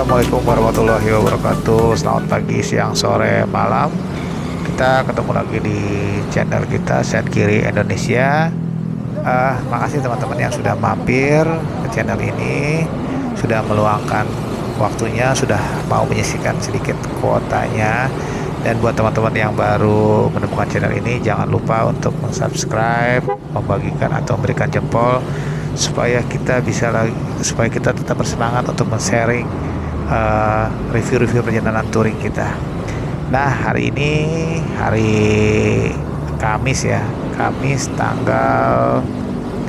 Assalamualaikum warahmatullahi wabarakatuh. Selamat pagi, siang, sore, malam. Kita ketemu lagi di channel kita Sen Kiri Indonesia. Makasih teman-teman yang sudah mampir ke channel ini, sudah meluangkan waktunya, sudah mau menyisihkan sedikit kuotanya. Dan buat teman-teman yang baru menemukan channel ini, jangan lupa untuk subscribe, membagikan atau memberikan jempol supaya kita supaya kita tetap bersemangat untuk men-sharing review-review perjalanan touring kita. Nah, hari ini hari Kamis ya, Kamis tanggal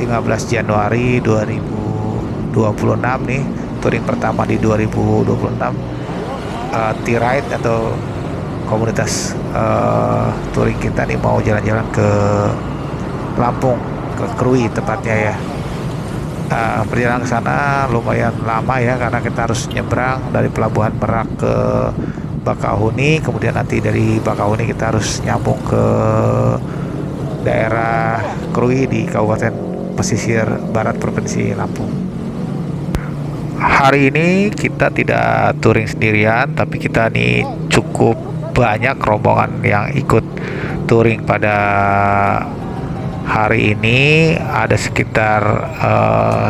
15 Januari 2026 nih, touring pertama di 2026. T-Ride atau komunitas touring kita nih mau jalan-jalan ke Lampung, ke Krui tepatnya ya. Perjalanan ke sana lumayan lama ya, karena kita harus nyebrang dari Pelabuhan Merak ke Bakauheni, kemudian nanti dari Bakauheni kita harus nyambung ke daerah Krui di Kabupaten Pesisir Barat Provinsi Lampung. Hari ini kita tidak touring sendirian, tapi kita nih cukup banyak rombongan yang ikut touring pada hari ini. Ada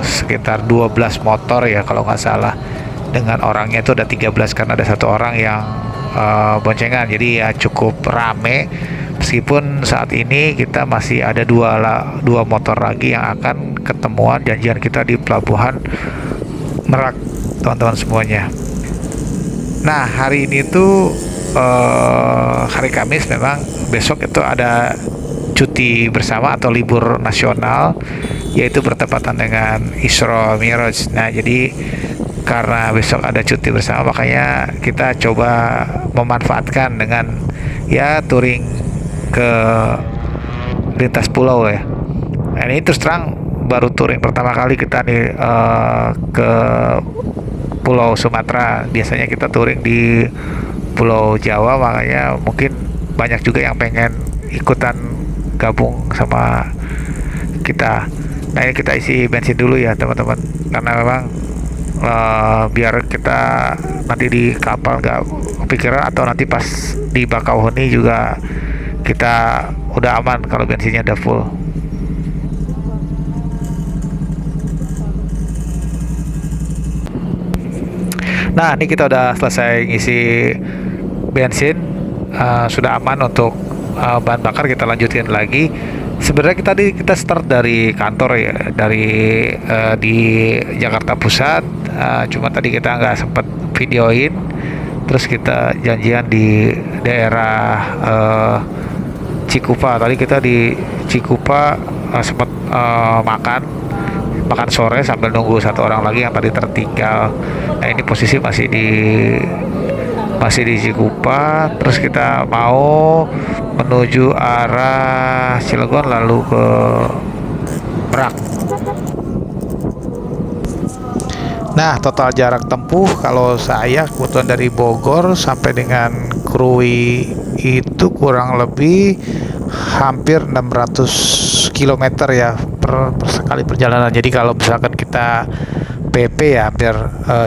sekitar 12 motor ya kalau nggak salah, dengan orangnya itu ada 13 karena ada satu orang yang boncengan, jadi ya cukup rame. Meskipun saat ini kita masih ada dua motor lagi yang akan ketemuan janjian kita di Pelabuhan Merak, teman-teman semuanya. Nah, hari ini tuh hari Kamis, memang besok itu ada cuti bersama atau libur nasional, yaitu bertepatan dengan Isra Mi'raj. Nah, jadi karena besok ada cuti bersama, makanya kita coba memanfaatkan dengan ya touring ke lintas pulau ya. Nah, ini terus terang baru touring pertama kali kita nih ke Pulau Sumatera. Biasanya kita touring di Pulau Jawa, makanya mungkin banyak juga yang pengen ikutan gabung sama kita. Nah, ini kita isi bensin dulu ya teman-teman, karena memang biar kita nanti di kapal nggak kepikiran, atau nanti pas di Bakauheni juga kita udah aman kalau bensinnya udah full. Nah, ini kita udah selesai ngisi bensin, sudah aman untuk bahan bakar. Kita lanjutin lagi. Sebenarnya kita start dari kantor ya, dari di Jakarta Pusat. Cuma tadi kita nggak sempat videoin. Terus kita janjian di daerah Cikupa. Tadi kita di Cikupa sempat makan sore sambil nunggu satu orang lagi yang tadi tertinggal. Nah, ini posisi masih di Cikupa. Terus kita mau menuju arah Cilegon lalu ke Merak. Nah, total jarak tempuh kalau saya kebetulan dari Bogor sampai dengan Krui itu kurang lebih hampir 600 km ya per sekali perjalanan. Jadi kalau misalkan kita PP ya hampir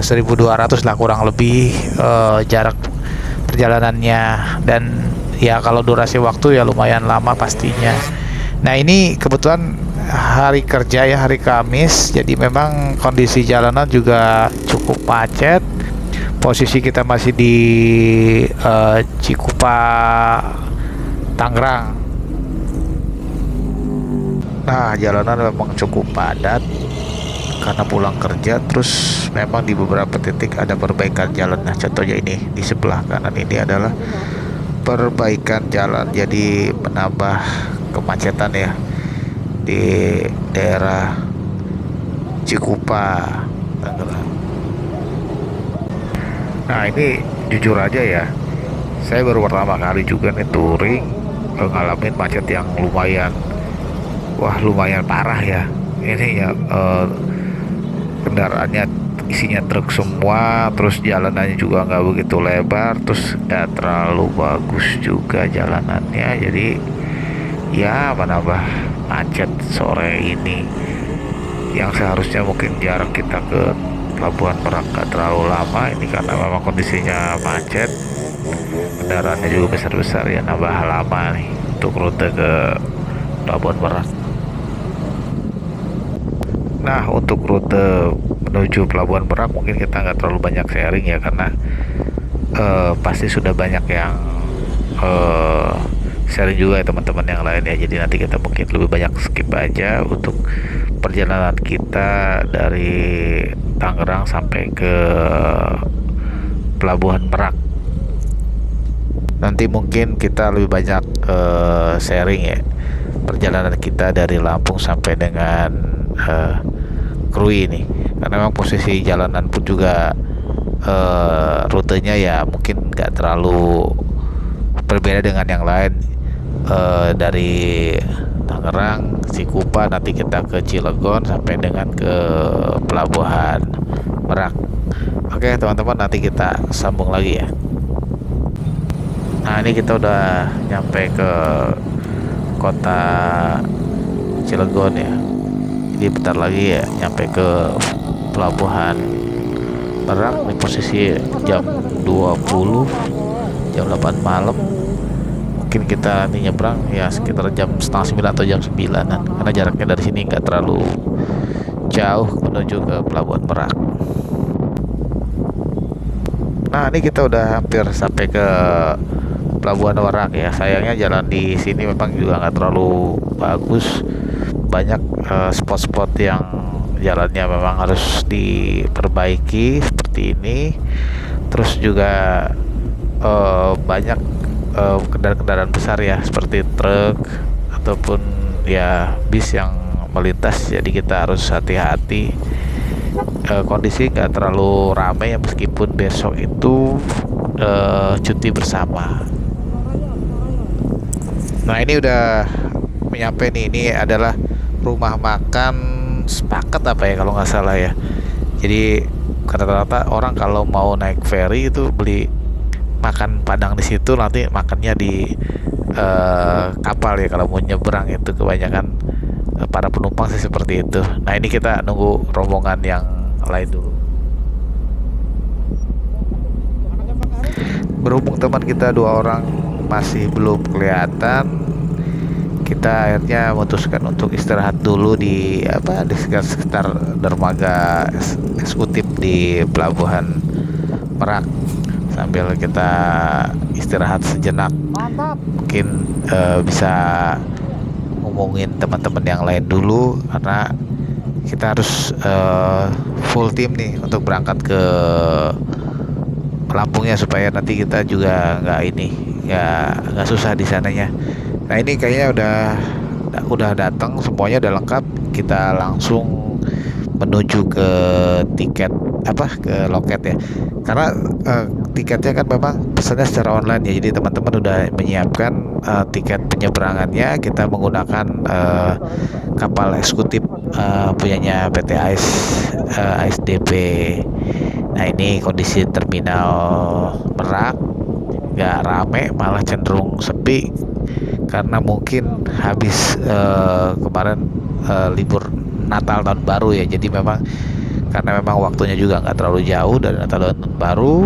1200 lah kurang lebih jarak perjalanannya. Dan ya kalau durasi waktu ya lumayan lama pastinya. Nah, ini kebetulan hari kerja ya, hari Kamis, jadi memang kondisi jalanan juga cukup macet. Posisi kita masih di Cikupa, Tangerang. Nah, jalanan memang cukup padat karena pulang kerja. Terus memang di beberapa titik ada perbaikan jalan. Nah, contohnya ini di sebelah kanan ini adalah perbaikan jalan, jadi menambah kemacetan ya di daerah Cikupa, Tangerang. Nah, ini jujur aja ya, saya baru pertama kali juga nih touring ngalamin macet yang lumayan parah ya. Ini ya kendaraannya isinya truk semua, terus jalanannya juga nggak begitu lebar, terus nggak terlalu bagus juga jalanannya. Jadi ya menambah macet sore ini, yang seharusnya mungkin jarak kita ke Pelabuhan Merak nggak terlalu lama ini karena memang kondisinya macet, kendaraannya juga besar-besar ya, nambah lama nih untuk rute ke Pelabuhan Merak. Nah, untuk rute menuju Pelabuhan Merak mungkin kita nggak terlalu banyak sharing ya, karena pasti sudah banyak yang eh, sharing juga ya teman-teman yang lain ya. Jadi nanti kita mungkin lebih banyak skip aja untuk perjalanan kita dari Tangerang sampai ke Pelabuhan Merak. Nanti mungkin kita lebih banyak sharing ya perjalanan kita dari Lampung sampai dengan Krui ini, karena memang posisi jalanan pun juga rutenya ya mungkin nggak terlalu berbeda dengan yang lain. Dari Tangerang, Cikupa, nanti kita ke Cilegon sampai dengan ke Pelabuhan Merak. Oke teman-teman, nanti kita sambung lagi ya. Nah, ini kita udah nyampe ke kota Cilegon ya. Jadi bentar lagi ya nyampe ke Pelabuhan Merak. Di posisi jam 20, jam 8 malam. Mungkin kita nih nyebrang ya sekitar jam setengah 9 atau jam 9-an, karena jaraknya dari sini nggak terlalu jauh menuju ke Pelabuhan Merak. Nah, ini kita udah hampir sampai ke Pelabuhan Merak ya. Sayangnya jalan di sini memang juga nggak terlalu bagus, banyak spot-spot yang jalannya memang harus diperbaiki seperti ini. Terus juga banyak kendaraan-kendaraan besar ya, seperti truk ataupun ya bis yang melintas, jadi kita harus hati-hati. Kondisi nggak terlalu ramai ya, meskipun besok itu cuti bersama. Nah, ini udah menyampe nih. Ini adalah rumah makan Sepakat apa ya kalau nggak salah ya. Jadi rata-rata orang kalau mau naik ferry itu beli makan Padang di situ, nanti makannya di kapal ya. Kalau mau nyebrang itu kebanyakan para penumpang sih seperti itu. Nah, ini kita nunggu rombongan yang lain dulu. Berhubung teman kita 2 orang masih belum kelihatan, kita akhirnya memutuskan untuk istirahat dulu di sekitar dermaga eksekutif di Pelabuhan Merak, sambil kita istirahat sejenak. Mantap. Mungkin bisa ngomongin teman-teman yang lain dulu, karena kita harus full tim nih untuk berangkat ke Lampungnya, supaya nanti kita juga nggak susah di sananya. Nah, ini kayaknya udah datang semuanya, udah lengkap. Kita langsung menuju ke ke loket ya, karena tiketnya kan memang pesannya secara online ya. Jadi teman-teman udah menyiapkan tiket penyeberangannya. Kita menggunakan kapal eksekutif punyanya PT ASDP. Nah, ini kondisi terminal Merak nggak rame, malah cenderung sepi, karena mungkin habis kemarin libur Natal tahun baru ya. Jadi memang karena memang waktunya juga nggak terlalu jauh dari Natal dan tahun baru,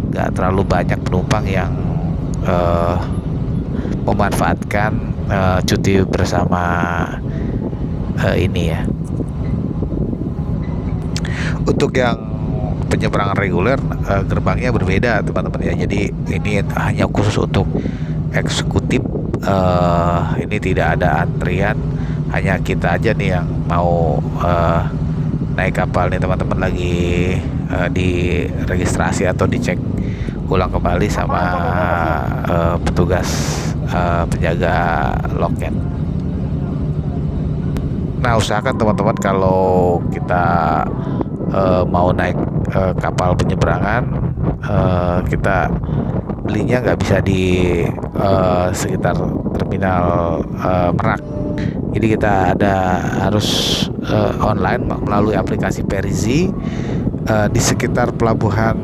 nggak terlalu banyak penumpang yang memanfaatkan cuti bersama ini ya. Untuk yang penyeberangan reguler, gerbangnya berbeda teman-teman ya. Jadi ini hanya khusus untuk eksekutif. Ini tidak ada antrian, hanya kita aja nih yang mau naik kapal nih teman-teman, lagi diregistrasi atau dicek ulang kembali sama petugas penjaga loket. Nah, usahakan teman-teman kalau kita mau naik kapal penyeberangan, kita belinya nggak bisa di sekitar terminal Merak. Jadi kita harus online melalui aplikasi Perizi. Di sekitar pelabuhan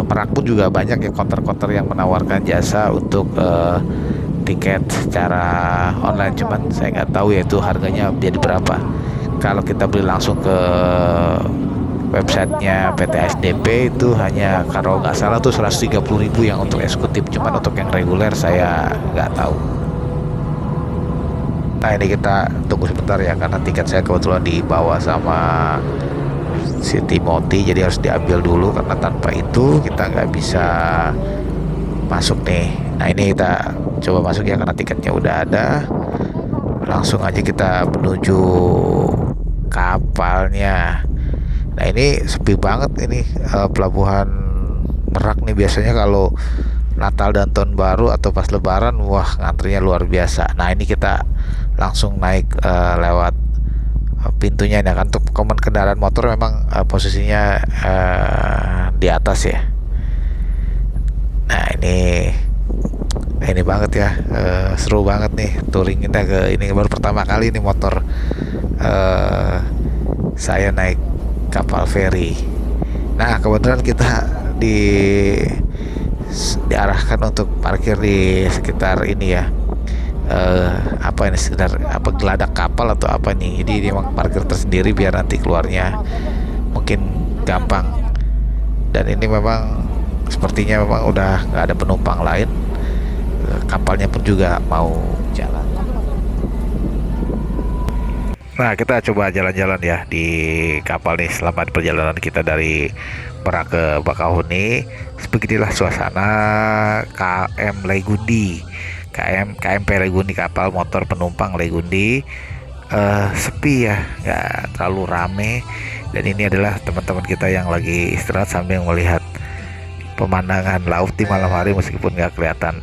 Merak pun juga banyak ya konter-konter yang menawarkan jasa untuk tiket secara online. Cuman saya nggak tahu ya itu harganya jadi berapa. Kalau kita beli langsung ke websitenya PT SDP itu hanya kalau nggak salah tuh 130.000 yang untuk eksekutif, cuman untuk yang reguler saya nggak tahu. Nah ini kita tunggu sebentar ya, karena tiket saya kebetulan dibawa sama si Timothy, jadi harus diambil dulu karena tanpa itu kita nggak bisa masuk nih. Nah ini kita coba masuk ya, karena tiketnya udah ada. Langsung aja kita menuju kapalnya. Nah ini sepi banget ini pelabuhan Merak nih. Biasanya kalau Natal dan Tahun Baru atau pas Lebaran, wah ngantrinya luar biasa. Nah ini kita langsung naik lewat pintunya ini kan. Untuk kendaraan motor memang posisinya di atas ya. Nah ini banget ya, seru banget nih touring kita ke ini. Baru pertama kali nih motor saya naik kapal feri. Nah kebetulan kita diarahkan untuk parkir di sekitar ini ya, apa ini, sekitar apa, geladak kapal atau apa nih. Jadi memang parkir tersendiri biar nanti keluarnya mungkin gampang. Dan ini memang sepertinya memang udah nggak ada penumpang lain, kapalnya pun juga mau jalan. Nah kita coba jalan-jalan ya di kapal nih selama perjalanan kita dari Merak ke Bakauheni. Beginilah suasana KM Legundi, KMP Legundi, kapal motor penumpang Legundi. Sepi ya, nggak terlalu rame. Dan ini adalah teman-teman kita yang lagi istirahat sambil melihat pemandangan laut di malam hari, meskipun nggak kelihatan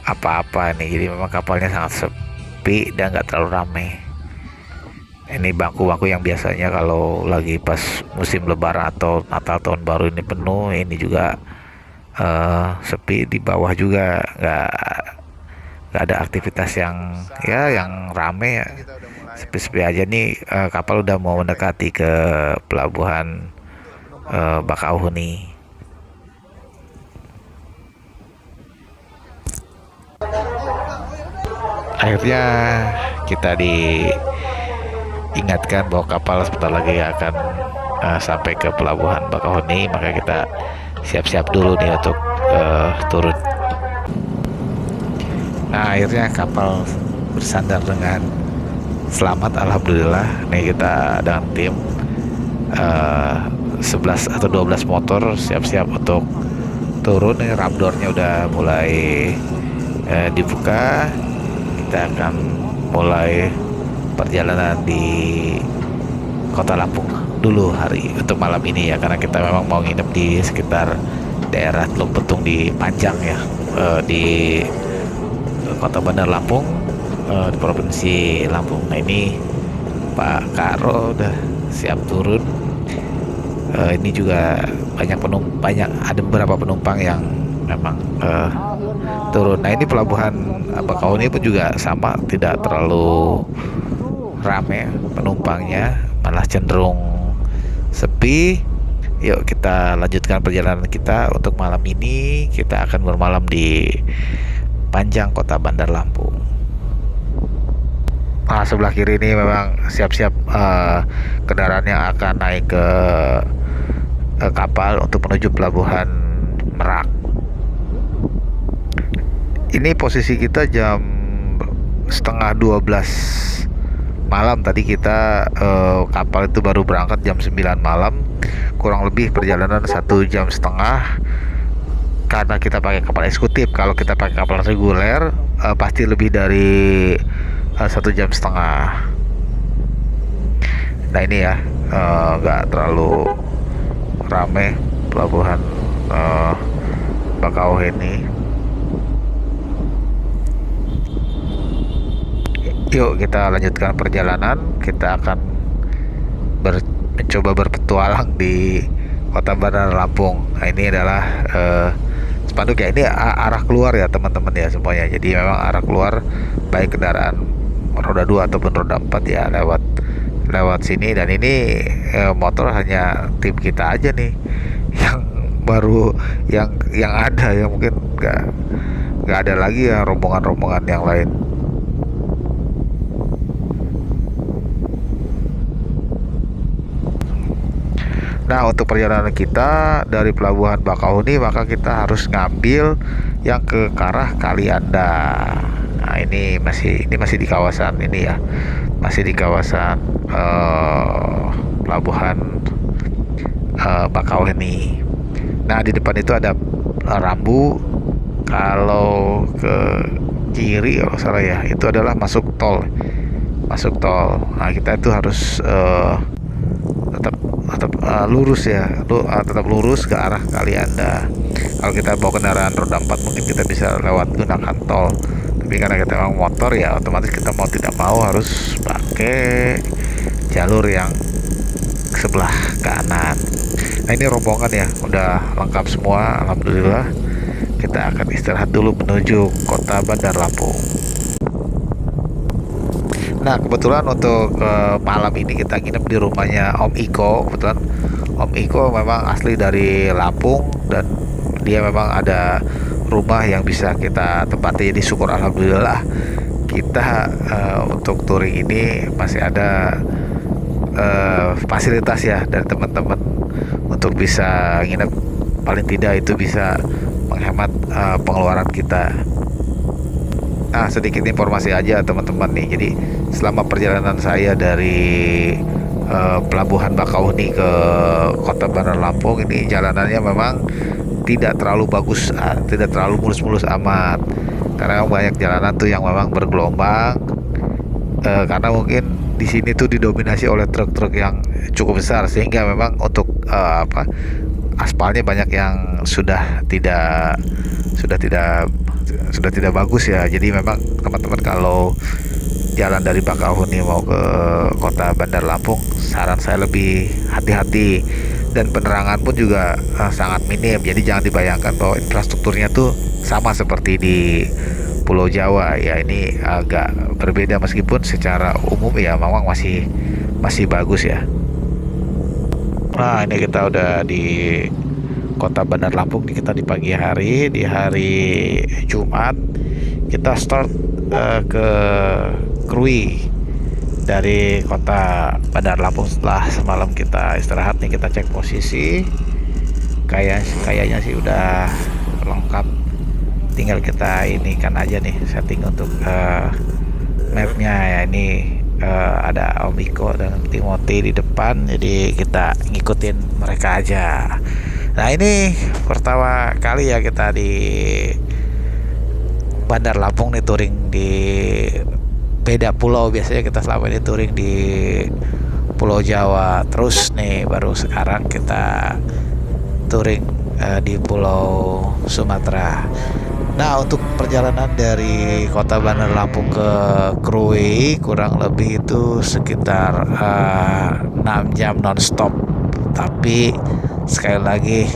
apa-apa nih. Jadi memang kapalnya sangat sepi dan nggak terlalu ramai. Ini bangku-bangku yang biasanya kalau lagi pas musim lebaran atau Natal Tahun Baru ini penuh, ini juga sepi. Di bawah juga nggak ada aktivitas yang rame ya, sepi-sepi aja nih. Kapal udah mau mendekati ke pelabuhan Bakauheni. Akhirnya kita diingatkan bahwa kapal sebentar lagi akan sampai ke pelabuhan Bakauheni, maka kita siap-siap dulu nih untuk turun. Nah akhirnya kapal bersandar dengan selamat, alhamdulillah. Nih kita dengan tim 11 atau 12 motor siap-siap untuk turun. Nih ramdornya udah mulai dibuka. Kita akan mulai perjalanan di Kota Lampung dulu hari untuk malam ini ya, karena kita memang mau nginep di sekitar daerah Teluk Betung di Panjang ya, di Kota Bandar Lampung, di Provinsi Lampung. Nah ini Pak Karo udah siap turun. Ini juga banyak ada beberapa penumpang yang memang turun. Nah ini pelabuhan Bakauheni pun juga sama, tidak terlalu rame penumpangnya, malah cenderung sepi. Yuk kita lanjutkan perjalanan kita. Untuk malam ini kita akan bermalam di Panjang, Kota Bandar Lampung. Nah sebelah kiri ini memang siap-siap kendaraan yang akan naik ke kapal untuk menuju pelabuhan Merak. Ini posisi kita jam setengah 12 malam. Tadi kita kapal itu baru berangkat jam 9 malam. Kurang lebih perjalanan 1 jam setengah, karena kita pakai kapal eksekutif. Kalau kita pakai kapal reguler pasti lebih dari 1 jam setengah. Nah ini ya, nggak terlalu rame pelabuhan Bakauheni. Yuk kita lanjutkan perjalanan. Kita akan mencoba berpetualang di Kota Bandar Lampung. Nah ini adalah spanduk ya, ini arah keluar ya teman-teman ya semuanya. Jadi memang arah keluar baik kendaraan roda 2 ataupun roda 4 ya lewat sini. Dan ini motor hanya tim kita aja nih yang baru yang ada ya, mungkin nggak ada lagi ya rombongan-rombongan yang lain. Nah, untuk perjalanan kita dari Pelabuhan Bakauheni maka kita harus ngambil yang ke arah Kalianda. Nah, ini masih di kawasan ini ya. Masih di kawasan Pelabuhan Bakauheni. Nah, di depan itu ada rambu. Kalau ke kiri kalau salah ya, itu adalah masuk tol. Masuk tol. Nah, kita itu harus tetap tetap lurus ya, tetap lurus ke arah Kalianda. Kalau kita bawa kendaraan roda 4 mungkin kita bisa lewat gunakan tol, tapi karena kita memang motor ya otomatis kita mau tidak mau harus pakai jalur yang sebelah kanan. Nah, ini rombongan ya udah lengkap semua, alhamdulillah. Kita akan istirahat dulu menuju kota Bandar Lampung. Nah, kebetulan untuk malam ini kita nginep di rumahnya Om Iko. Kebetulan Om Iko memang asli dari Lampung dan dia memang ada rumah yang bisa kita tempati. Jadi syukur alhamdulillah kita untuk touring ini masih ada fasilitas ya dari teman-teman untuk bisa nginep. Paling tidak itu bisa menghemat pengeluaran kita. Nah, sedikit informasi aja teman-teman nih. Jadi selama perjalanan saya dari Pelabuhan Bakauheni ke Kota Bandar Lampung ini jalanannya memang tidak terlalu bagus, tidak terlalu mulus-mulus amat. Karena banyak jalanan tuh yang memang bergelombang. Karena mungkin di sini tuh didominasi oleh truk-truk yang cukup besar sehingga memang untuk aspalnya banyak yang sudah tidak bagus ya. Jadi memang teman-teman kalau jalan dari Bakauheni mau ke kota Bandar Lampung, saran saya lebih hati-hati, dan penerangan pun juga sangat minim. Jadi jangan dibayangkan bahwa infrastrukturnya tuh sama seperti di Pulau Jawa ya. Ini agak berbeda meskipun secara umum ya memang masih bagus ya. Nah, ini kita udah di kota Bandar Lampung nih, kita di pagi hari, di hari Jumat. Kita start ke Krui dari kota Bandar Lampung. Setelah semalam kita istirahat nih, kita cek posisi. Kayaknya sih udah lengkap. Tinggal kita ini kan aja nih setting untuk mapnya ya. Ini ada Om Iko dan Timothy di depan, jadi kita ngikutin mereka aja. Nah, ini pertama kali ya kita di Bandar Lampung nih, touring di beda pulau. Biasanya kita selama ini touring di Pulau Jawa, terus nih baru sekarang kita touring di Pulau Sumatera. Nah, untuk perjalanan dari kota Bandar Lampung ke Krui kurang lebih itu sekitar 6 jam nonstop. Tapi sekali lagi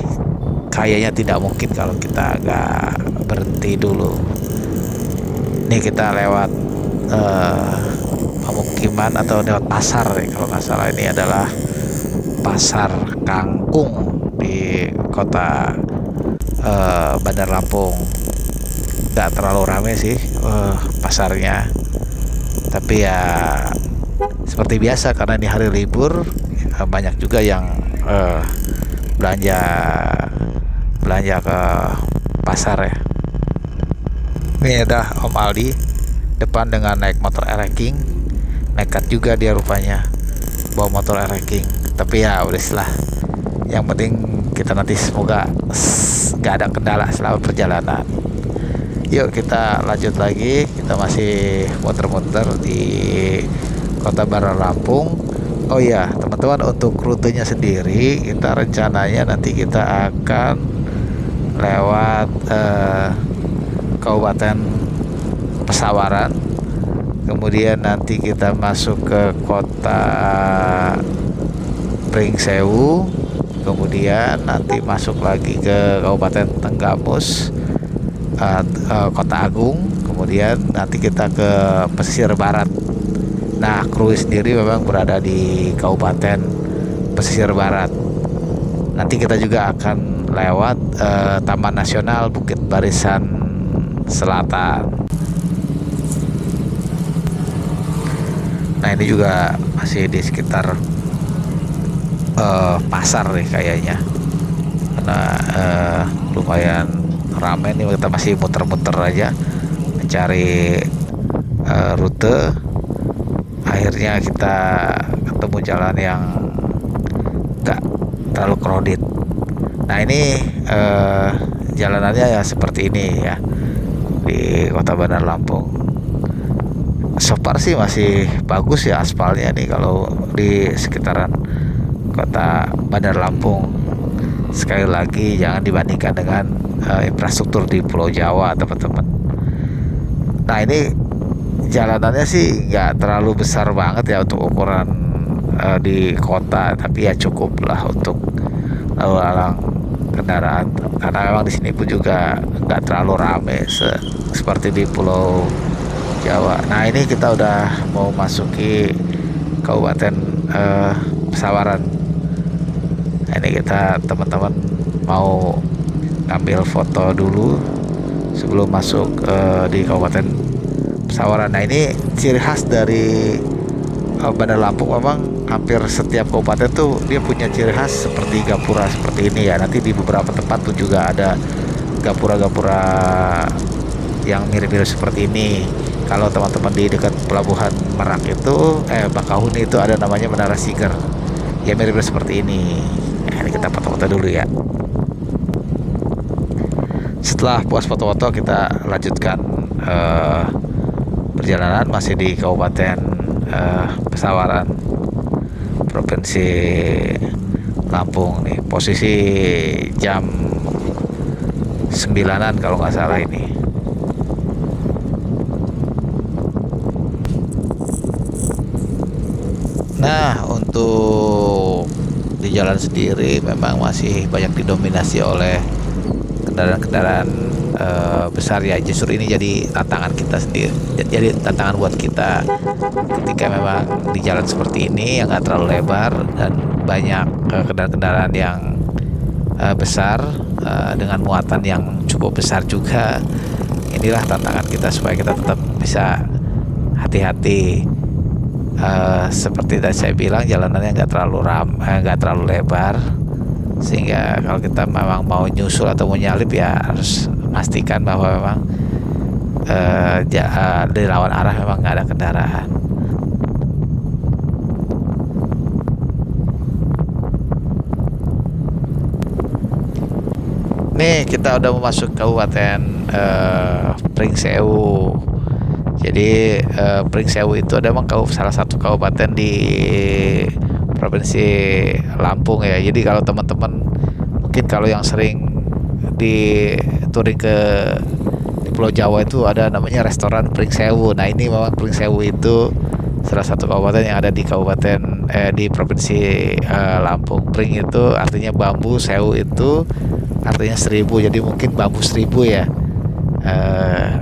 kayaknya tidak mungkin kalau kita agak berhenti dulu. Ini kita lewat pemukiman atau lewat pasar ya, kalau nggak salah ini adalah pasar Kangkung di kota Bandar Lampung. Nggak terlalu ramai sih pasarnya, tapi ya seperti biasa karena ini hari libur, banyak juga yang belanja ke pasar ya. Ini ada Om Aldi depan dengan naik motor ereking. Nekat juga dia rupanya bawa motor ereking, tapi ya udah lah. Yang penting kita nanti semoga nggak ada kendala selama perjalanan. Yuk kita lanjut lagi. Kita masih muter-muter di kota Bandar Lampung. Oh iya teman-teman, untuk rutenya sendiri kita rencananya nanti kita akan lewat Kabupaten Pesawaran, kemudian nanti kita masuk ke kota Pringsewu, kemudian nanti masuk lagi ke Kabupaten Tenggamus, Kota Agung, kemudian nanti kita ke pesisir barat. Nah, Krui sendiri memang berada di Kabupaten Pesisir Barat. Nanti kita juga akan lewat Taman Nasional Bukit Barisan Selatan. Nah, ini juga masih di sekitar pasar nih kayaknya, karena lumayan ramai nih. Kita masih muter-muter aja mencari rute. Akhirnya kita ketemu jalan yang gak terlalu crowded. Nah ini jalanannya ya seperti ini ya di Kota Bandar Lampung. So far sih masih bagus ya aspalnya nih kalau di sekitaran Kota Bandar Lampung. Sekali lagi jangan dibandingkan dengan infrastruktur di Pulau Jawa, teman-teman. Nah ini jalanannya sih nggak terlalu besar banget ya untuk ukuran di kota, tapi ya cukup lah untuk lalu lalang kendaraan, karena memang di sini pun juga nggak terlalu rame seperti di Pulau Jawa. Nah ini kita udah mau masuki Kabupaten Pesawaran. Nah, ini kita teman-teman mau ambil foto dulu sebelum masuk di Kabupaten Pesawaran. Nah ini ciri khas dari Bandar Lampung, memang hampir setiap kabupaten tuh dia punya ciri khas seperti gapura seperti ini ya. Nanti di beberapa tempat tuh juga ada gapura-gapura yang mirip-mirip seperti ini. Kalau teman-teman di dekat pelabuhan Merak itu Bakahuni itu ada namanya Menara Siger ya, mirip-mirip seperti ini. Nah, ini kita foto-foto dulu ya. Setelah puas foto-foto kita lanjutkan perjalanan masih di Kabupaten Pesawaran, Provinsi Lampung nih. Posisi jam 9-an kalau nggak salah ini. Nah untuk di jalan sendiri memang masih banyak didominasi oleh kendaraan-kendaraan besar ya. Justru ini jadi tantangan kita sendiri, jadi tantangan buat kita ketika memang di jalan seperti ini yang nggak terlalu lebar dan banyak kendaraan-kendaraan yang besar dengan muatan yang cukup besar juga. Inilah tantangan kita supaya kita tetap bisa hati-hati. Seperti tadi saya bilang, jalanannya nggak terlalu lebar, sehingga kalau kita memang mau nyusul atau mau nyalip ya harus pastikan bahwa memang di lawan arah memang nggak ada kendaraan. Nih kita udah memasuki Kabupaten Pringsewu. Jadi Pringsewu itu ada memang salah satu kabupaten di Provinsi Lampung ya. Jadi kalau teman-teman mungkin kalau yang sering di touring di Pulau Jawa itu ada namanya restoran Pringsewu. Nah ini memang Pringsewu itu salah satu kabupaten yang ada di di Provinsi Lampung. Pring itu artinya bambu, sewu itu artinya 1000, jadi mungkin bambu 1000 ya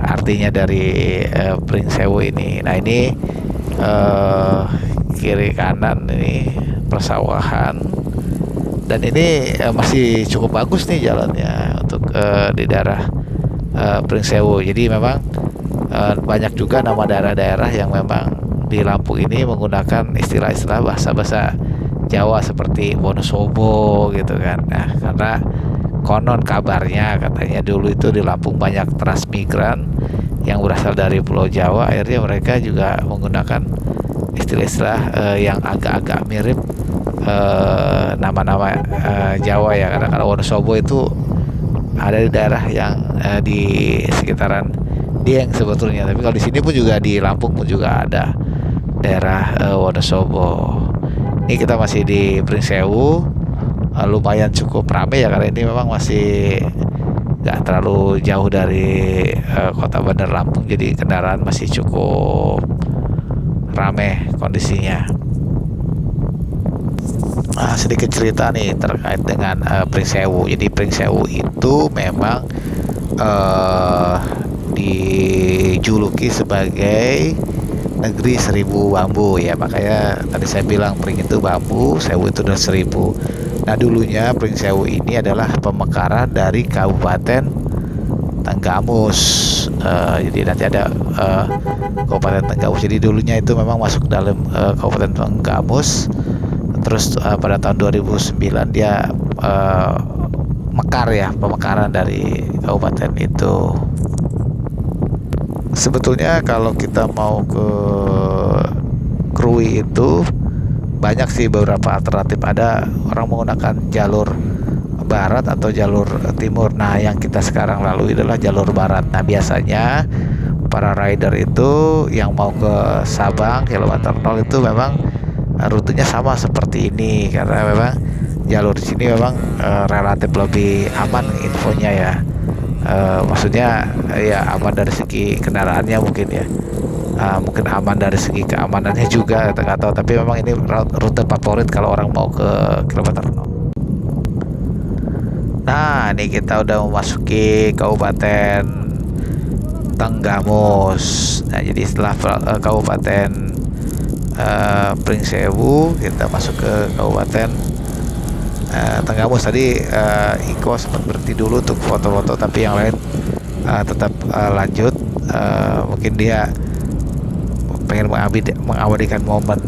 artinya dari Pringsewu ini. Nah ini kiri kanan ini persawahan, dan ini masih cukup bagus nih jalannya untuk di daerah Pringsewu. Jadi memang banyak juga nama daerah-daerah yang memang di Lampung ini menggunakan istilah-istilah bahasa-bahasa Jawa seperti Wonosobo gitu kan. Nah karena konon kabarnya katanya dulu itu di Lampung banyak transmigran yang berasal dari Pulau Jawa, akhirnya mereka juga menggunakan istilah-istilah yang agak-agak mirip nama-nama Jawa ya. Karena kalau Wonosobo itu ada di daerah yang di sekitaran Dieng sebetulnya, tapi kalau di sini pun juga di Lampung pun juga ada daerah Wonosobo. Ini kita masih di Pringsewu. Lumayan cukup ramai ya, karena ini memang masih nggak terlalu jauh dari Kota Bandar Lampung, jadi kendaraan masih cukup ramai kondisinya. Nah, sedikit cerita nih terkait dengan Pringsewu. Jadi Pringsewu itu memang dijuluki sebagai negeri 1000 bambu ya, makanya tadi saya bilang Pring itu bambu, Sewu itu udah 1000. Nah dulunya Pringsewu ini adalah pemekaran dari Kabupaten Tenggamus. Jadi nanti ada Kabupaten Tenggamus. Jadi dulunya itu memang masuk dalam Kabupaten Tenggamus, Terus pada tahun 2009 dia mekar ya, pemekaran dari kabupaten itu. Sebetulnya kalau kita mau ke Krui itu banyak sih beberapa alternatif. Ada orang menggunakan jalur barat atau jalur timur. Nah, yang kita sekarang lalui adalah jalur barat. Nah, biasanya para rider itu yang mau ke Sabang kilometer 0 itu memang rutenya sama seperti ini, karena memang jalur di sini memang relatif lebih aman infonya ya. Maksudnya ya aman dari segi kendaraannya mungkin ya. Mungkin aman dari segi keamanannya juga, nggak tahu, tapi memang ini rute favorit kalau orang mau ke kilometer 0. Nah, ini kita udah memasuki Kabupaten Tenggamus. Nah, jadi setelah Kabupaten Pringsewu, kita masuk ke Kabupaten Tenggamus. Tadi Iko sempat berhenti dulu untuk foto-foto, tapi yang lain tetap lanjut. Mungkin dia pengen mengabadikan momen.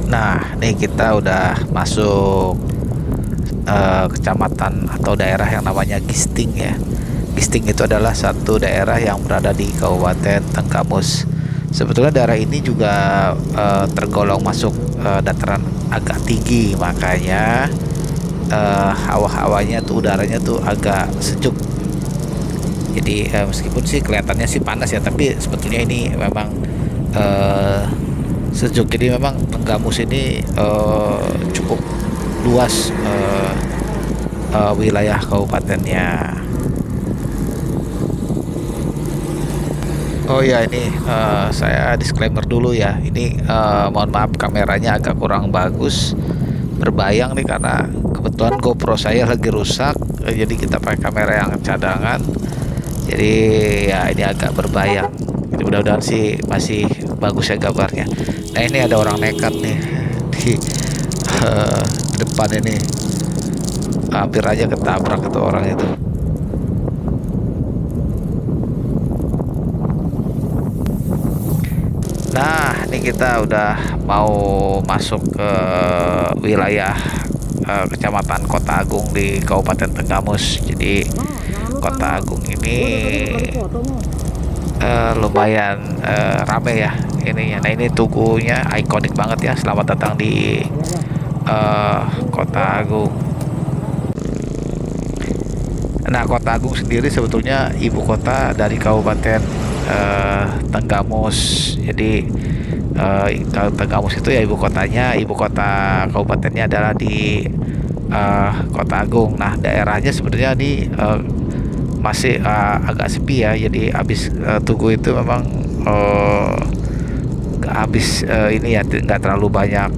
Nah, nih kita udah masuk kecamatan atau daerah yang namanya Gisting ya. Gisting itu adalah satu daerah yang berada di Kabupaten Tenggamus. Sebetulnya daerah ini juga tergolong masuk dataran agak tinggi, makanya hawa-hawanya tuh, udaranya tuh agak sejuk. Jadi meskipun sih kelihatannya sih panas ya, tapi sebetulnya ini memang sejuk. Jadi memang Tenggamus ini cukup luas wilayah kabupatennya. Oh ya, ini saya disclaimer dulu ya. Ini mohon maaf kameranya agak kurang bagus, berbayang nih karena kebetulan GoPro saya lagi rusak. Jadi kita pakai kamera yang cadangan. Jadi ya ini agak berbayang. Jadi mudah-mudahan sih masih bagus ya gambarnya. Nah, ini ada orang nekat nih di depan ini, hampir aja ketabrak itu orang itu. Nah, ini kita udah mau masuk ke wilayah kecamatan Kota Agung di Kabupaten Tenggamus. Jadi Kota Agung ini lumayan rame ya ininya. Nah, ini tugunya ikonik banget ya. Selamat datang di Kota Agung. Nah, Kota Agung sendiri sebetulnya ibu kota dari Kabupaten Tenggamus. Jadi Tenggamus itu ya ibu kotanya, ibu kota kabupatennya adalah di Kota Agung. Nah, daerahnya sebenarnya ini masih agak sepi ya. Jadi habis Tugu itu memang habis ini ya, nggak terlalu banyak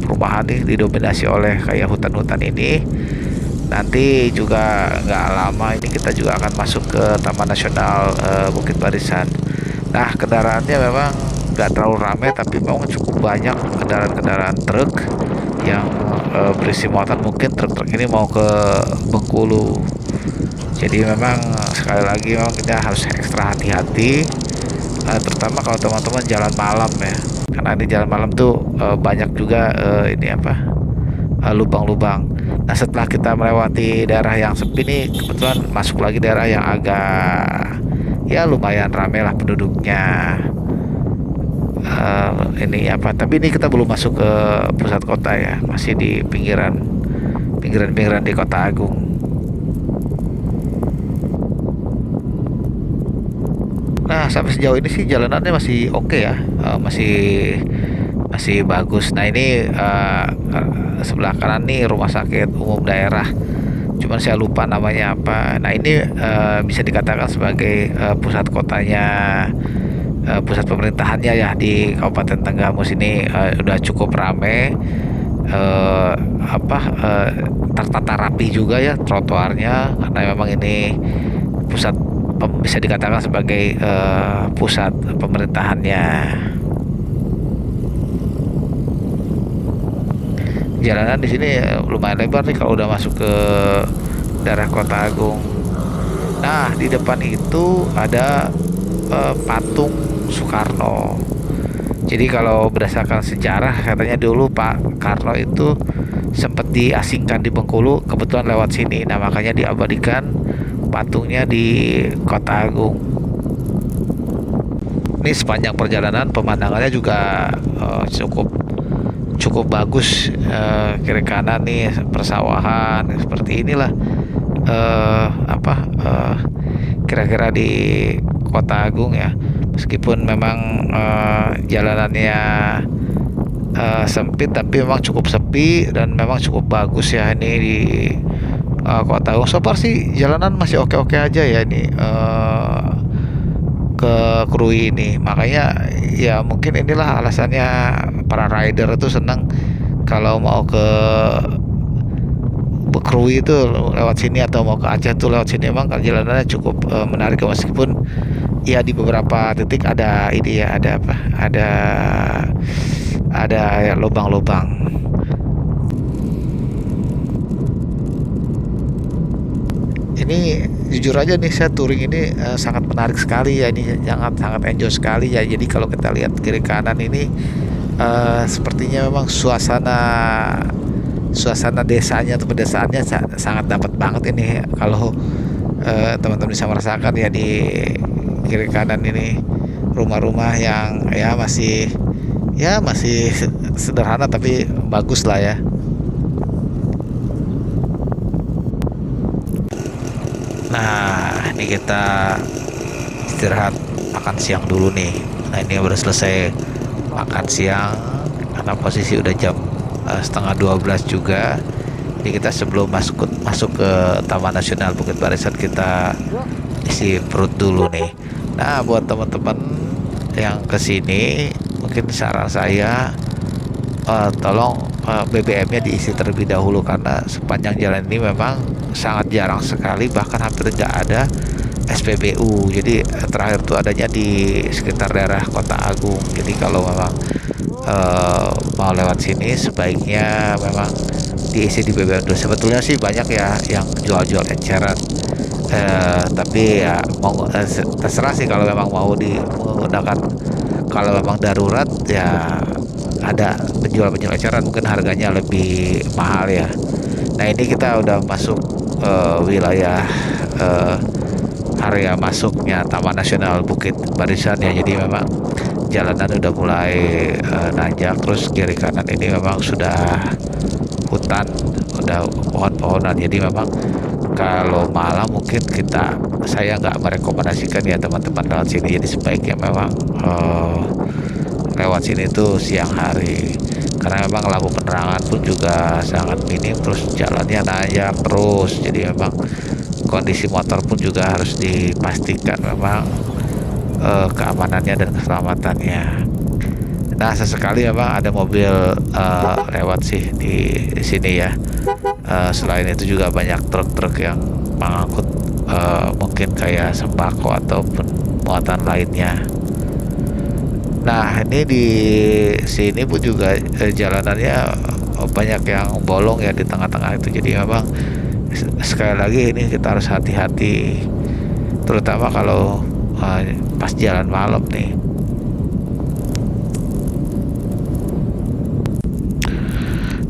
perumahan nih, didominasi oleh kayak hutan-hutan ini. Nanti juga nggak lama ini kita juga akan masuk ke Taman Nasional Bukit Barisan. Nah, kendaraannya memang nggak terlalu ramai, tapi memang cukup banyak kendaraan-kendaraan truk yang berisi muatan. Mungkin truk-truk ini mau ke Bengkulu. Jadi memang sekali lagi memang kita harus ekstra hati-hati, terutama kalau teman-teman jalan malam ya, karena di jalan malam tuh banyak juga ini apa, lubang-lubang. Nah, setelah kita melewati daerah yang sepi nih, kebetulan masuk lagi daerah yang agak ya lumayan ramai lah penduduknya. Ini apa? Tapi ini kita belum masuk ke pusat kota ya, masih di pinggiran di Kota Agung. Nah, sampai sejauh ini sih jalanannya masih oke ya, masih bagus. Nah, ini sebelah kanan nih rumah sakit umum daerah, cuman saya lupa namanya apa. Nah, ini bisa dikatakan sebagai pusat kotanya, pusat pemerintahannya ya di Kabupaten Tenggamus ini. Udah cukup rame, tertata rapi juga ya trotoarnya, karena memang ini pusat, bisa dikatakan sebagai pusat pemerintahannya. jalanan di sini lumayan lebar nih kalau udah masuk ke daerah Kota Agung. Nah, di depan itu ada patung Soekarno. Jadi kalau berdasarkan sejarah katanya dulu Pak Karno itu sempat diasingkan di Bengkulu, kebetulan lewat sini. Nah, makanya diabadikan patungnya di Kota Agung. Ini sepanjang perjalanan pemandangannya juga cukup cukup bagus, kiri kanan nih persawahan seperti inilah, apa kira-kira di Kota Agung ya, meskipun memang jalanannya sempit tapi memang cukup sepi dan memang cukup bagus ya ini di Kota Agung. So far sih jalanan masih oke-oke aja ya ini, ke Krui ini. Makanya ya mungkin inilah alasannya para rider itu senang kalau mau ke Krui itu lewat sini, atau mau ke Aceh tuh lewat sini. Emang jalanannya cukup menarik meskipun ya di beberapa titik ada ini ya, ada apa, ada ya, lubang-lubang. Ini jujur aja nih, saya touring ini sangat menarik sekali ya, ini sangat sangat enjoy sekali ya. Jadi kalau kita lihat kiri kanan ini sepertinya memang suasana desanya atau pedesaannya sangat dapat banget ini. Kalau teman-teman bisa merasakan ya, di kiri kanan ini rumah-rumah yang ya masih sederhana tapi bagus lah ya. Nah, ini kita istirahat makan siang dulu nih. Nah, ini baru selesai makan siang karena posisi udah jam setengah 12 juga. Jadi kita sebelum masuk ke Taman Nasional Bukit Barisan, kita isi perut dulu nih. Nah, buat teman-teman yang kesini, mungkin saran saya tolong BBM-nya diisi terlebih dahulu, karena sepanjang jalan ini memang sangat jarang sekali, bahkan hampir nggak ada SPBU. Jadi terakhir tuh adanya di sekitar daerah Kota Agung. Jadi kalau memang mau lewat sini sebaiknya memang diisi di BBM dulu. Sebetulnya sih banyak ya yang jual-jual eceran, tapi ya mau terserah sih kalau memang mau menggunakan. Kalau memang darurat ya ada penjual eceran, mungkin harganya lebih mahal ya. Nah, ini kita udah masuk wilayah area masuknya Taman Nasional Bukit Barisan ya. Jadi memang jalanan udah mulai nanjak, terus kiri kanan ini memang sudah hutan, udah pohon-pohonan. Jadi memang kalau malam mungkin saya nggak merekomendasikan ya teman-teman lewat sini. Jadi sebaiknya memang lewat sini tuh siang hari, karena memang lampu penerangan pun juga sangat minim, terus jalannya nanjak terus. Jadi memang kondisi motor pun juga harus dipastikan memang keamanannya dan keselamatannya. Nah, sesekali memang ada mobil lewat sih di sini ya. Selain itu juga banyak truk-truk yang mengangkut mungkin kayak sembako ataupun muatan lainnya. Nah, ini di sini pun juga jalanannya banyak yang bolong ya di tengah-tengah itu. Jadi memang sekali lagi ini kita harus hati-hati, terutama kalau pas jalan malam nih.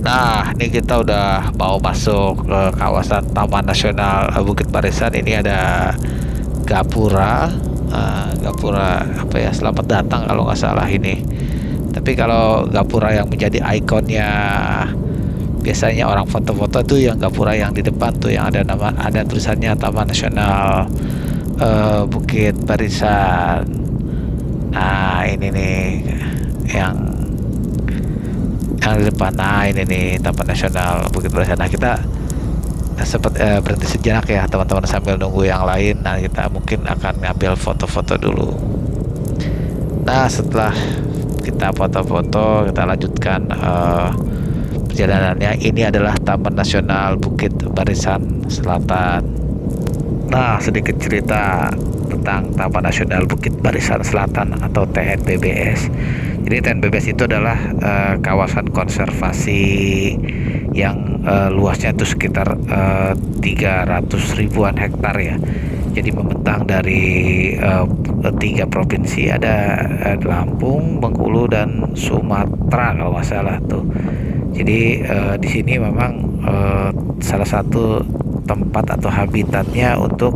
Nah, ini kita udah mau masuk ke kawasan Taman Nasional Bukit Barisan. Ini ada gapura apa ya, selamat datang kalau nggak salah ini. Tapi kalau gapura yang menjadi ikonnya biasanya orang foto-foto tuh yang gapura yang di depan tuh, yang ada tulisannya Taman Nasional Bukit Barisan. Nah, ini nih yang di depan. Nah, ini nih Taman Nasional Bukit Barisan. Nah, kita sempat berhenti sejenak ya teman-teman sambil nunggu yang lain. Nah, kita mungkin akan ngambil foto-foto dulu. Nah, setelah kita foto-foto, kita lanjutkan perjalanannya. Ini adalah Taman Nasional Bukit Barisan Selatan. Nah, sedikit cerita tentang Taman Nasional Bukit Barisan Selatan atau TNBBS. Jadi TNBBS itu adalah kawasan konservasi yang luasnya itu sekitar 300 ribuan hektar ya. Jadi membentang dari tiga provinsi, ada Lampung, Bengkulu, dan Sumatera kalau nggak salah tuh. Jadi di sini memang salah satu tempat atau habitatnya untuk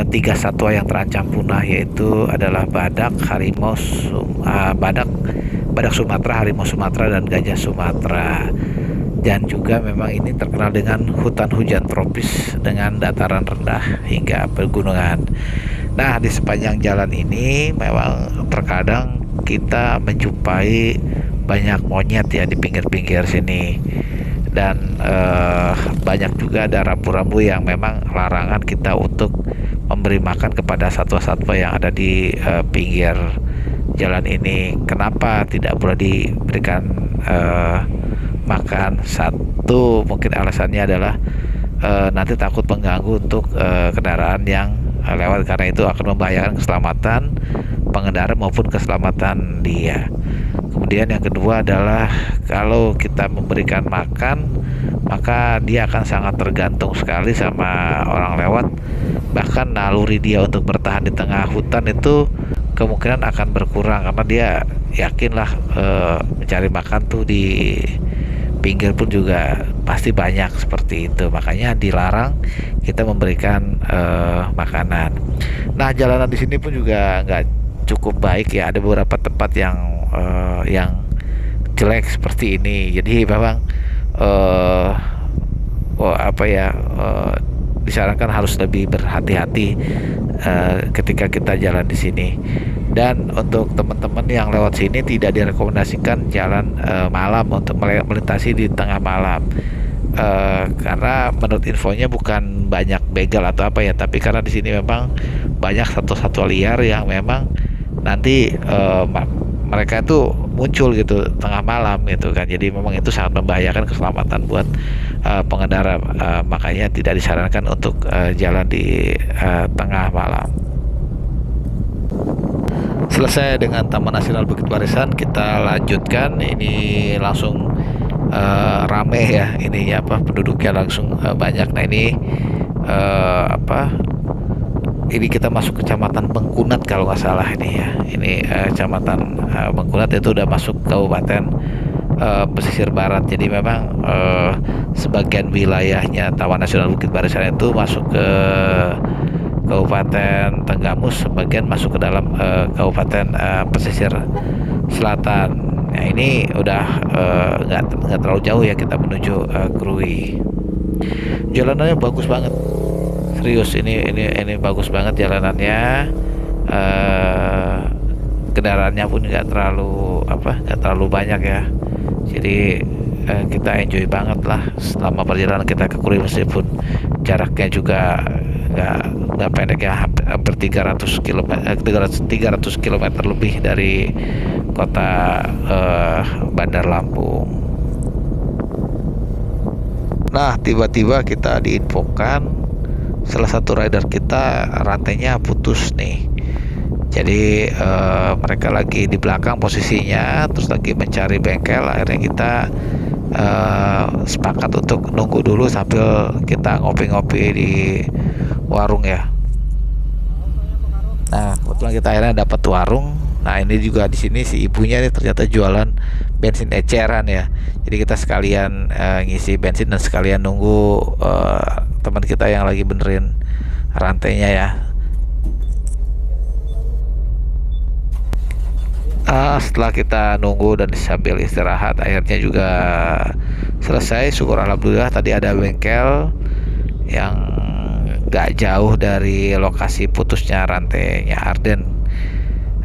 tiga satwa yang terancam punah, yaitu adalah badak, badak Sumatera, harimau Sumatera, dan gajah Sumatera. Dan juga memang ini terkenal dengan hutan hujan tropis dengan dataran rendah hingga pegunungan. Nah, di sepanjang jalan ini memang terkadang kita menjumpai banyak monyet ya di pinggir-pinggir sini. Dan banyak juga ada rambu-rambu yang memang larangan kita untuk memberi makan kepada satwa-satwa yang ada di pinggir jalan ini. Kenapa tidak boleh diberikan makan? Satu, mungkin alasannya adalah nanti takut mengganggu untuk kendaraan yang lewat, karena itu akan membahayakan keselamatan pengendara maupun keselamatan dia. Kemudian yang kedua adalah kalau kita memberikan makan, maka dia akan sangat tergantung sekali sama orang lewat. Bahkan naluri dia untuk bertahan di tengah hutan itu kemungkinan akan berkurang, karena dia yakinlah mencari makan tuh di pinggir pun juga pasti banyak seperti itu. Makanya dilarang kita memberikan makanan. Nah, jalanan di sini pun juga nggak cukup baik ya. Ada beberapa tempat yang jelek seperti ini. Jadi memang disarankan harus lebih berhati-hati ketika kita jalan di sini. Dan untuk teman-teman yang lewat sini tidak direkomendasikan jalan malam untuk melintasi di tengah malam, karena menurut infonya bukan banyak begal atau apa ya, tapi karena di sini memang banyak satwa-satwa liar yang memang nanti mereka itu muncul gitu tengah malam gitu kan. Jadi memang itu sangat membahayakan keselamatan buat pengendara, makanya tidak disarankan untuk jalan di tengah malam. Selesai dengan Taman Nasional Bukit Barisan, kita lanjutkan. Ini langsung rame ya, ini penduduknya langsung banyak. Nah, ini kita masuk kecamatan Bengkunat kalau nggak salah ini ya. Ini kecamatan Bengkunat, itu udah masuk kabupaten pesisir barat. Jadi memang sebagian wilayahnya Taman Nasional Bukit Barisan itu masuk ke Kabupaten Tenggamus, sebagian masuk ke dalam Kabupaten pesisir selatan. Nah, ini udah nggak terlalu jauh ya kita menuju Krui. Jalanannya bagus banget, serius, ini bagus banget jalanannya. Kendaraannya pun nggak terlalu banyak ya. Jadi kita enjoy banget lah selama perjalanan kita ke Krui, meskipun jaraknya juga nggak pendek ya, hampir 300 km lebih dari kota Bandar Lampung. Nah, tiba-tiba kita diinfokan salah satu rider kita rantainya putus nih. Jadi mereka lagi di belakang posisinya, terus lagi mencari bengkel. Akhirnya kita sepakat untuk nunggu dulu sambil kita ngopi-ngopi di warung ya. Nah, kebetulan kita akhirnya dapat warung. Nah, ini juga di sini si ibunya nih ternyata jualan bensin eceran ya. Jadi kita sekalian ngisi bensin dan sekalian nunggu teman kita yang lagi benerin rantainya ya. Setelah kita nunggu dan sambil istirahat, akhirnya juga selesai. Syukur alhamdulillah, tadi ada bengkel yang gak jauh dari lokasi putusnya rantainya Arden.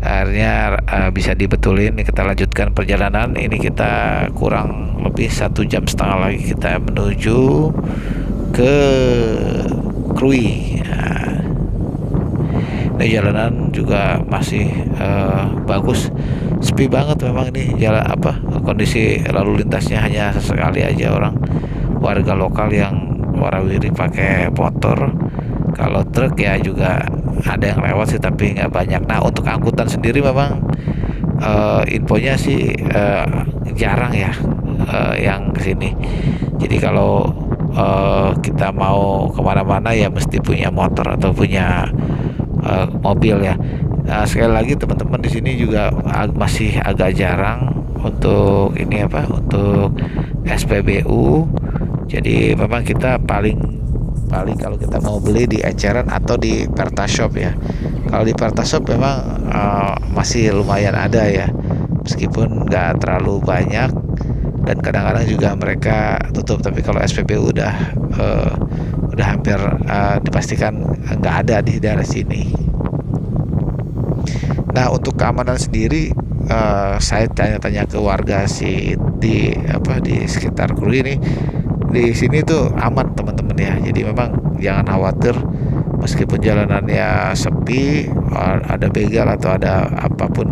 Akhirnya bisa dibetulin. Kita lanjutkan perjalanan. Ini kita kurang lebih 1,5 jam lagi kita menuju ke Krui. Nah, ini jalanan juga masih bagus, sepi banget memang ini jalan. Kondisi lalu lintasnya hanya sesekali aja orang warga lokal yang warawiri pakai motor. Kalau truk ya juga ada yang lewat sih, tapi nggak banyak. Nah, untuk angkutan sendiri memang infonya sih jarang ya yang kesini. Jadi kalau kita mau kemana-mana ya mesti punya motor atau punya mobil ya. Nah, sekali lagi teman-teman di sini juga masih agak jarang untuk ini apa untuk SPBU. Jadi memang kita paling paling kalau kita mau beli di eceran atau di Pertashop ya. Kalau di Pertashop memang masih lumayan ada ya, meskipun nggak terlalu banyak dan kadang-kadang juga mereka tutup. Tapi kalau SPBU udah hampir dipastikan nggak ada di daerah sini. Nah, untuk keamanan sendiri saya tanya-tanya ke warga di sekitar Krui ini, di sini tuh aman teman-teman ya. Jadi memang jangan khawatir, meskipun jalanannya sepi, ada begal atau ada apapun,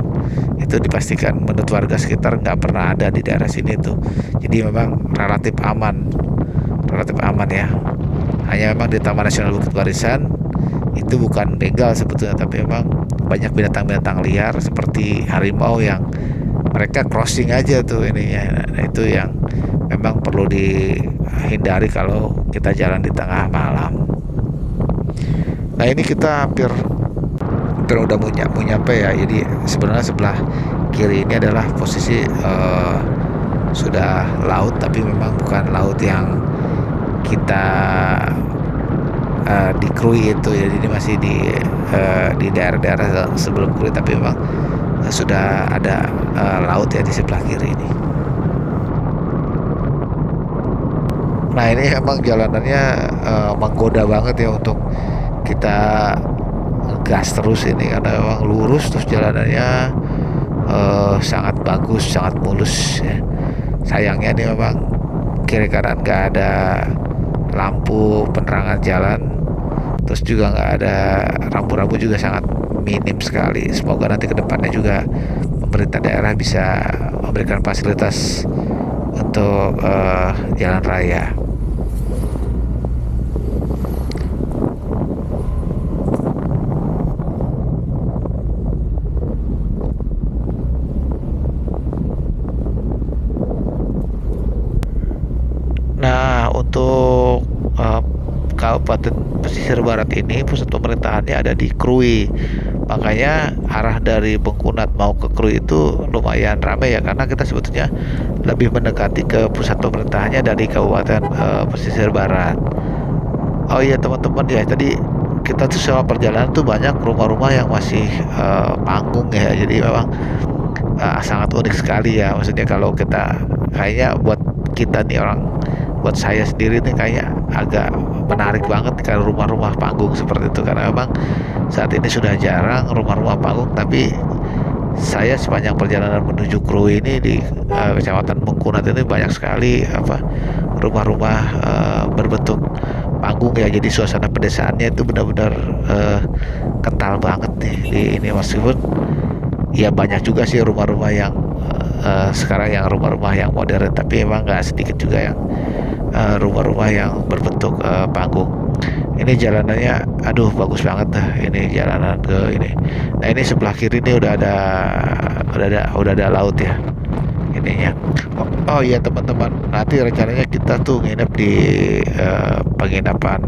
itu dipastikan menurut warga sekitar nggak pernah ada di daerah sini tuh. Jadi memang relatif aman ya. Hanya memang di Taman Nasional Bukit Barisan itu bukan begal sebetulnya, tapi memang banyak binatang-binatang liar seperti harimau yang mereka crossing aja tuh ininya. Nah, itu yang memang perlu dihindari kalau kita jalan di tengah malam. Nah, ini kita hampir udah mau nyampe ya. Jadi sebenarnya sebelah kiri ini adalah posisi sudah laut, tapi memang bukan laut yang kita di Krui itu ya. Jadi masih di daerah-daerah sebelum Krui, tapi memang sudah ada laut ya di sebelah kiri ini. Nah, ini emang jalanannya menggoda banget ya untuk kita gas terus ini, karena memang lurus terus jalanannya sangat bagus, sangat mulus ya. Sayangnya ini memang kiri kanan nggak ada lampu penerangan jalan, terus juga nggak ada rambu-rambu, juga sangat minim sekali. Semoga nanti kedepannya juga pemerintah daerah bisa memberikan fasilitas untuk jalan raya. Nah, untuk Kabupaten Pesisir Barat ini pusat pemerintahannya ada di Krui. Makanya arah dari Bengkunat mau ke Krui itu lumayan ramai ya, karena kita sebetulnya lebih mendekati ke pusat pemerintahannya dari Kabupaten Pesisir Barat. Oh iya teman-teman ya, tadi kita tuh selama perjalanan tuh banyak rumah-rumah yang masih panggung ya. Jadi memang sangat unik sekali ya. Maksudnya kalau kita kayaknya buat saya sendiri nih kayaknya agak menarik banget kalau rumah-rumah panggung seperti itu, karena memang saat ini sudah jarang rumah-rumah panggung. Tapi saya sepanjang perjalanan menuju Krui ini di Kecamatan Bengkunat ini banyak sekali rumah-rumah berbentuk panggung ya. Jadi suasana pedesaannya itu benar-benar kental banget nih di ini, meskipun ya banyak juga sih rumah-rumah yang sekarang yang rumah-rumah yang modern, tapi emang nggak sedikit juga yang rumah-rumah yang berbentuk panggung. Ini jalanannya aduh bagus banget dah ini jalanan ke ini. Nah, ini sebelah kiri ini udah ada laut ya ininya. Oh iya teman-teman, nanti rencananya kita tuh nginep di penginapan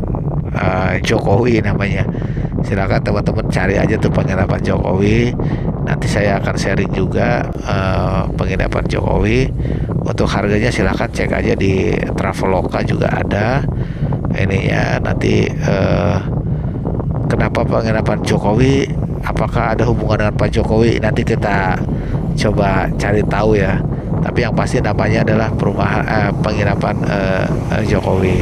Jokowi namanya. Silakan teman-teman cari aja tuh penginapan Jokowi. Nanti saya akan sharing juga penginapan Jokowi. Untuk harganya silakan cek aja di Traveloka, juga ada ininya. Nanti kenapa penginapan Jokowi, apakah ada hubungan dengan Pak Jokowi, nanti kita coba cari tahu ya. Tapi yang pasti namanya adalah penginapan Jokowi.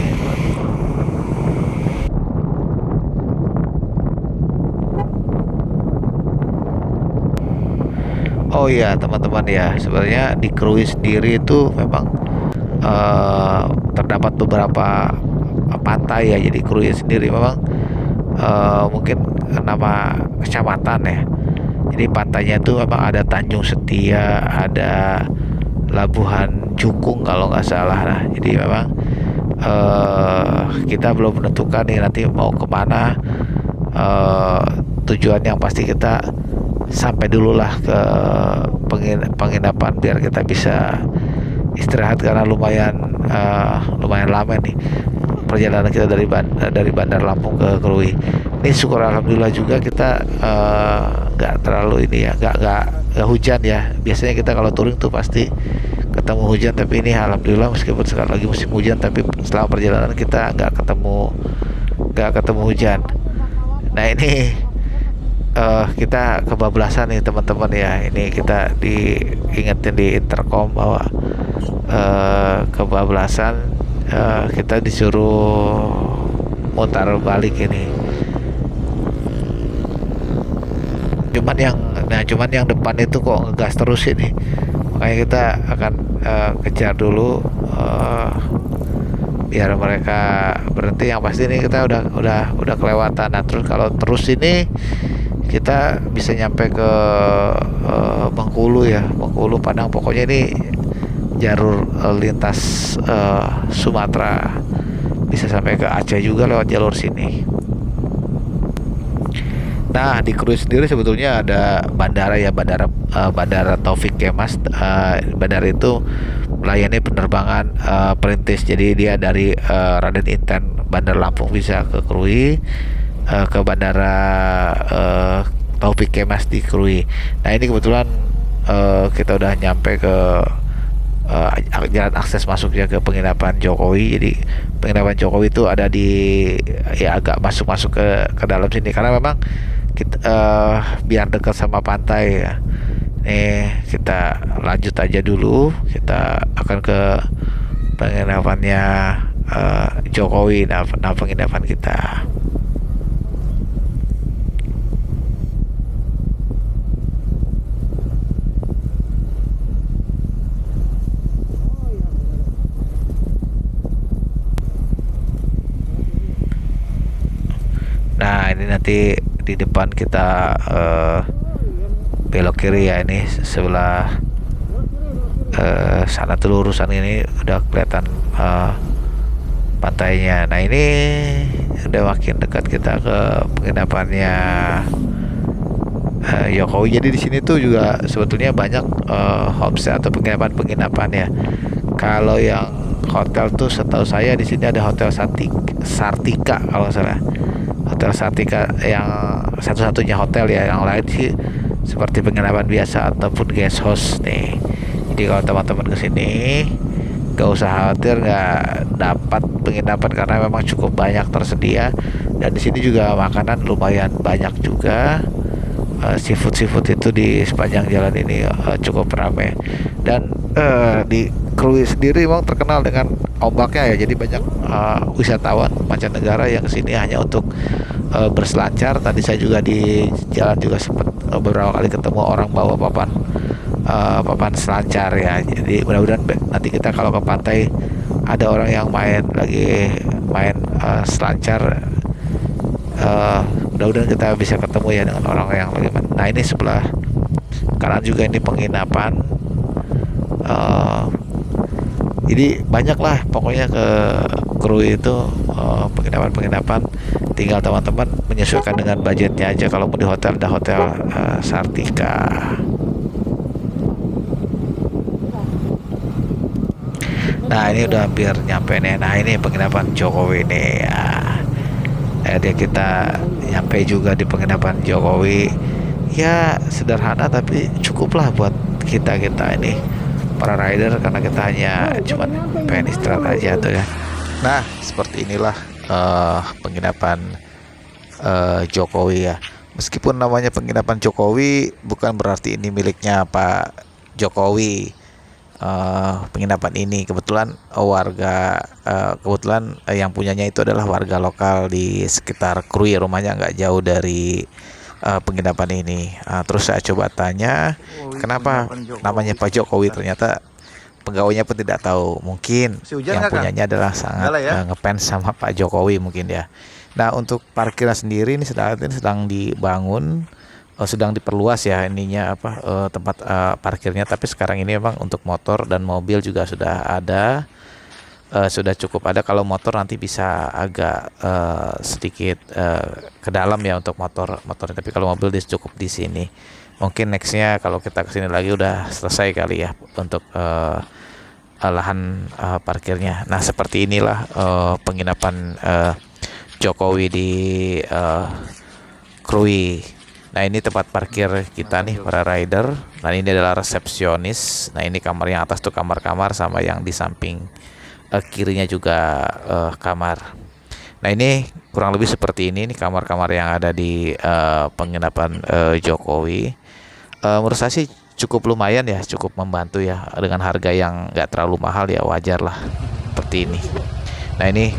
Oh iya teman-teman ya, sebenarnya di Krui sendiri itu memang terdapat beberapa pantai ya. Jadi Krui sendiri memang mungkin nama kecamatan ya. Jadi pantainya itu memang ada Tanjung Setia, ada Labuhan Jukung kalau nggak salah. Nah, jadi memang kita belum menentukan nih nanti mau kemana. Tujuan yang pasti kita sampai dulu lah ke penginapan biar kita bisa istirahat karena lumayan lama nih perjalanan kita dari Bandar Lampung ke Krui. Ini syukur alhamdulillah juga kita nggak terlalu ini ya, nggak hujan ya. Biasanya kita kalau touring tuh pasti ketemu hujan, tapi ini alhamdulillah meskipun sekarang lagi musim hujan, tapi selama perjalanan kita nggak ketemu hujan. Nah ini kita kebablasan nih teman-teman ya. Ini kita diingetin di intercom bahwa kebablasan, kita disuruh mutar balik ini. Cuman yang depan itu kok ngegas terus ini. Makanya kita akan kejar dulu biar mereka berhenti. Yang pasti ini kita udah kelewatan. Nah, terus kalau terus ini kita bisa nyampe ke Bengkulu ya, Bengkulu Padang. Pokoknya ini jalur lintas Sumatera, bisa sampai ke Aceh juga lewat jalur sini. Nah, di Krui sendiri sebetulnya ada bandara ya, bandara Taufik Kemas. Bandara itu melayani penerbangan perintis. Jadi dia dari Raden Inten Bandar Lampung bisa ke Krui, ke bandara Taufik Kemas di Krui. Nah, ini kebetulan kita udah nyampe ke jalan akses masuknya ke penginapan Jokowi. Jadi penginapan Jokowi itu ada di ya agak masuk ke dalam sini karena memang kita biar dekat sama pantai ya. Nih kita lanjut aja dulu, kita akan ke penginapannya Jokowi. Nah, penginapan kita. Nah, ini nanti di depan kita belok kiri ya. Ini sebelah sana tuh lurusan ini udah kelihatan pantainya. Nah, ini udah makin dekat kita ke penginapannya Jokowi. Jadi di sini tuh juga sebetulnya banyak homestay atau penginapan ya. Kalau yang hotel tuh setahu saya di sini ada Hotel Sartika kalau nggak salah. Hotel Sartika yang satu-satunya hotel ya, yang lain sih seperti penginapan biasa ataupun guest house nih. Jadi kalau teman-teman kesini gak usah khawatir nggak dapat penginapan karena memang cukup banyak tersedia, dan di sini juga makanan lumayan banyak juga. Seafood itu di sepanjang jalan ini cukup ramai. Dan di Krui sendiri memang terkenal dengan ombaknya ya. Jadi banyak wisatawan mancanegara yang kesini hanya untuk berselancar. Tadi saya juga di jalan juga sempat beberapa kali ketemu orang bawa papan selancar ya. Jadi mudah-mudahan nanti kita kalau ke pantai ada orang yang main selancar, mudah-mudahan kita bisa ketemu ya dengan orang yang lagi main. Nah, ini sebelah kanan juga ini penginapan. Jadi banyak lah pokoknya ke Krui itu penginapan. Tinggal teman-teman menyesuaikan dengan budgetnya aja. Kalau mau di hotel ada Hotel Sartika. Nah, ini udah hampir nyampe nih. Nah, ini penginapan Jokowi nih ya. Dia kita nyampe juga di penginapan Jokowi. Ya sederhana tapi cukuplah buat kita ini para rider, karena kita hanya cuma pengen istirahat aja tuh ya. Nah, seperti inilah penginapan Jokowi ya. Meskipun namanya penginapan Jokowi, bukan berarti ini miliknya Pak Jokowi. Penginapan ini kebetulan yang punyanya itu adalah warga lokal di sekitar Krui. Rumahnya nggak jauh dari penginapan ini. Terus saya coba tanya kenapa namanya Pak Jokowi. Ternyata pegawainya pun tidak tahu. Mungkin yang punyanya adalah sangat ngefans sama Pak Jokowi mungkin ya. Nah, untuk parkirnya sendiri ini sedang dibangun, sedang diperluas ya ininya tempat parkirnya. Tapi sekarang ini memang untuk motor dan mobil juga sudah ada, sudah cukup ada. Kalau motor nanti bisa agak sedikit ke dalam ya untuk motornya. Tapi kalau mobil cukup di sini. mungkin nextnya kalau kita kesini lagi udah selesai kali ya untuk lahan parkirnya. Nah seperti inilah penginapan Jokowi di Krui. Nah ini tempat parkir kita nih para rider. Nah ini adalah resepsionis. Nah ini kamar yang atas tuh kamar-kamar, sama yang di samping kirinya juga kamar. Nah ini kurang lebih seperti ini nih kamar-kamar yang ada di penginapan Jokowi. Menurut saya sih cukup lumayan ya, cukup membantu ya, dengan harga yang nggak terlalu mahal ya, wajar lah seperti ini. Nah ini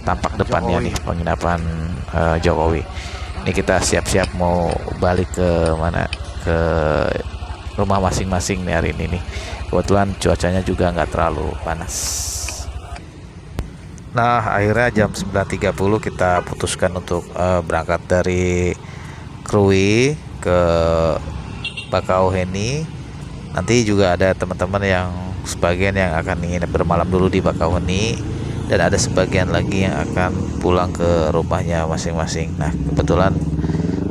tampak depannya nih penginapan Jokowi. Ini kita siap-siap mau balik ke mana, ke rumah masing-masing nih hari ini nih. Kebetulan cuacanya juga nggak terlalu panas. Nah akhirnya jam 9.30 kita putuskan untuk berangkat dari Krui ke Bakauheni. Nanti juga ada teman-teman yang sebagian yang akan ingin bermalam dulu di Bakauheni, dan ada sebagian lagi yang akan pulang ke rumahnya masing-masing. Nah kebetulan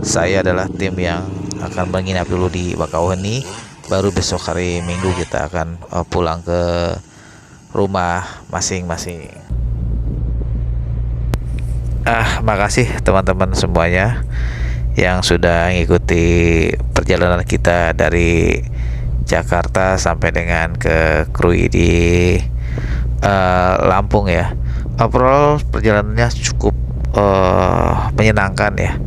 saya adalah tim yang akan menginap dulu di Bakauheni, baru besok hari Minggu kita akan pulang ke rumah masing-masing. Makasih teman-teman semuanya yang sudah mengikuti perjalanan kita dari Jakarta sampai dengan ke Krui di Lampung ya. Overall perjalanannya cukup menyenangkan ya,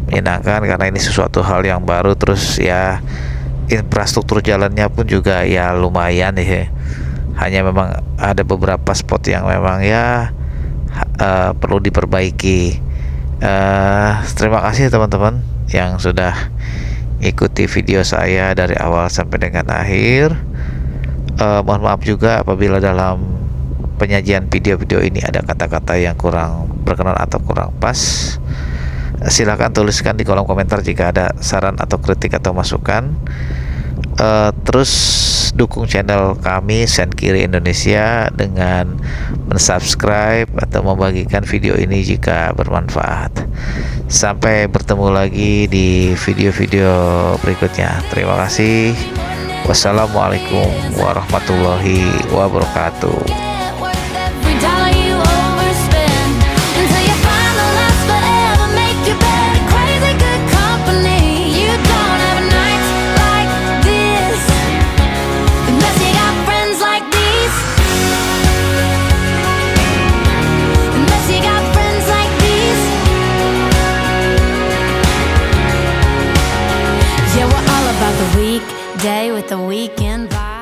menyenangkan karena ini sesuatu hal yang baru. Terus ya infrastruktur jalannya pun juga ya lumayan ya, hanya memang ada beberapa spot yang memang ya perlu diperbaiki. Terima kasih teman-teman yang sudah ikuti video saya dari awal sampai dengan akhir. Mohon maaf juga apabila dalam penyajian video-video ini ada kata-kata yang kurang berkenan atau kurang pas. Silahkan tuliskan di kolom komentar jika ada saran atau kritik atau masukan. Terus dukung channel kami Senkiri Indonesia dengan mensubscribe atau membagikan video ini jika bermanfaat. Sampai bertemu lagi di video-video berikutnya. Terima kasih. Wassalamualaikum warahmatullahi wabarakatuh. Day with the weekend vibe.